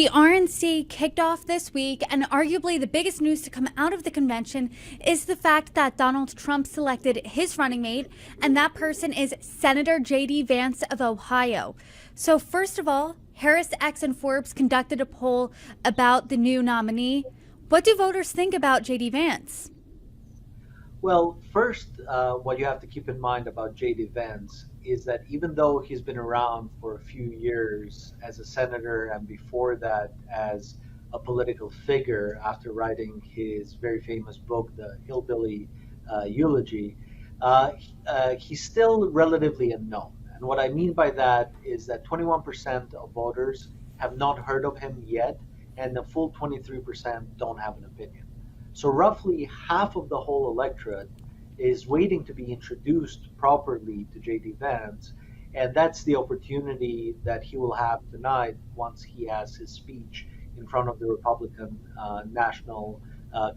The RNC kicked off this week, and arguably the biggest news to come out of the convention is the fact that Donald Trump selected his running mate, and that person is Senator J.D. Vance of Ohio. So first of all, HarrisX and Forbes conducted a poll about the new nominee. What do voters think about J.D. Vance? Well, first, what you have to keep in mind about J.D. Vance is that even though he's been around for a few years as a senator and before that as a political figure after writing his very famous book, The Hillbilly Eulogy, he's still relatively unknown. And what I mean by that is that 21% of voters have not heard of him yet, and the full 23% don't have an opinion. So roughly half of the whole electorate is waiting to be introduced properly to J.D. Vance, and that's the opportunity that he will have tonight once he has his speech in front of the Republican National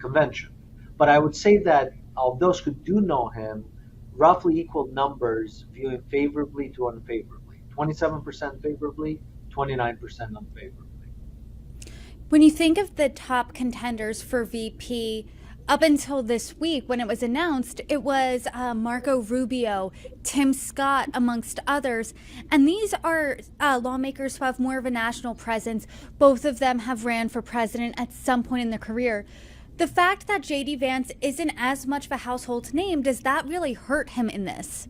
Convention. But I would say that of those who do know him, roughly equal numbers view him favorably to unfavorably. 27% favorably, 29% unfavorably. When you think of the top contenders for VP, up until this week when it was announced, it was Marco Rubio, Tim Scott, amongst others. And these are lawmakers who have more of a national presence. Both of them have ran for president at some point in their career. The fact that J.D. Vance isn't as much of a household name, does that really hurt him in this?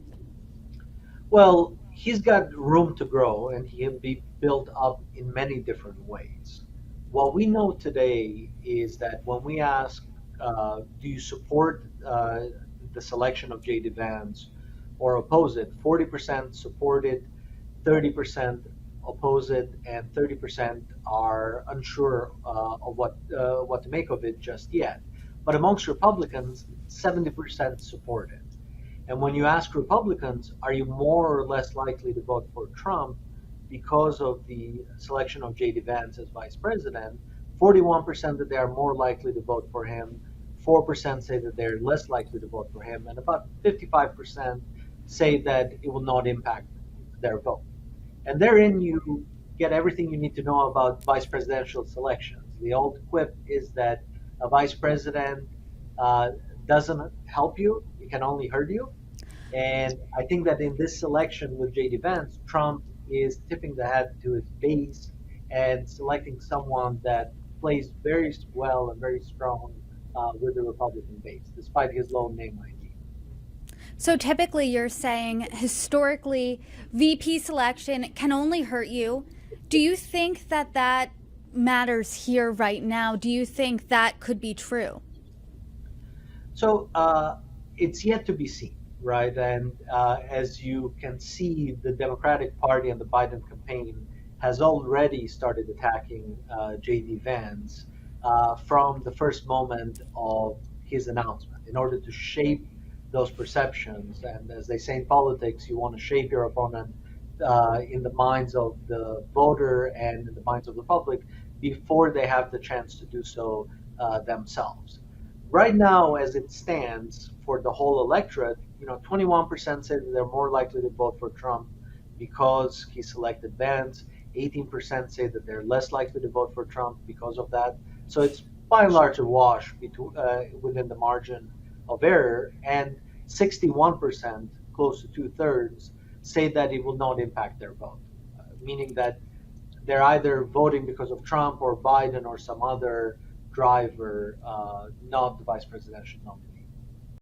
Well, he's got room to grow and he can be built up in many different ways. What we know today is that when we ask, do you support the selection of J.D. Vance or oppose it, 40% support it, 30% oppose it, and 30% are unsure of what to make of it just yet. But amongst Republicans, 70% support it. And when you ask Republicans, are you more or less likely to vote for Trump because of the selection of J.D. Vance as vice president, 41% that they are more likely to vote for him, 4% say that they're less likely to vote for him, and about 55% say that it will not impact their vote. And therein you get everything you need to know about vice presidential selections. The old quip is that a vice president doesn't help you, it can only hurt you. And I think that in this selection with J.D. Vance, Trump is tipping the hat to his base and selecting someone that plays very well and very strong with the Republican base, despite his low name ID. So typically you're saying historically VP selection can only hurt you. Do you think that that matters here right now? Do you think that could be true? So it's yet to be seen, right? And as you can see, the Democratic Party and the Biden campaign has already started attacking J.D. Vance from the first moment of his announcement in order to shape those perceptions. And as they say in politics, you want to shape your opponent in the minds of the voter and in the minds of the public before they have the chance to do so themselves. Right now, as it stands for the whole electorate, 21% say that they're more likely to vote for Trump because he selected Vance. 18% say that they're less likely to vote for Trump because of that. So it's by and large a wash within the margin of error. And 61%, close to two-thirds, say that it will not impact their vote, meaning that they're either voting because of Trump or Biden or some other driver, not the vice presidential nominee.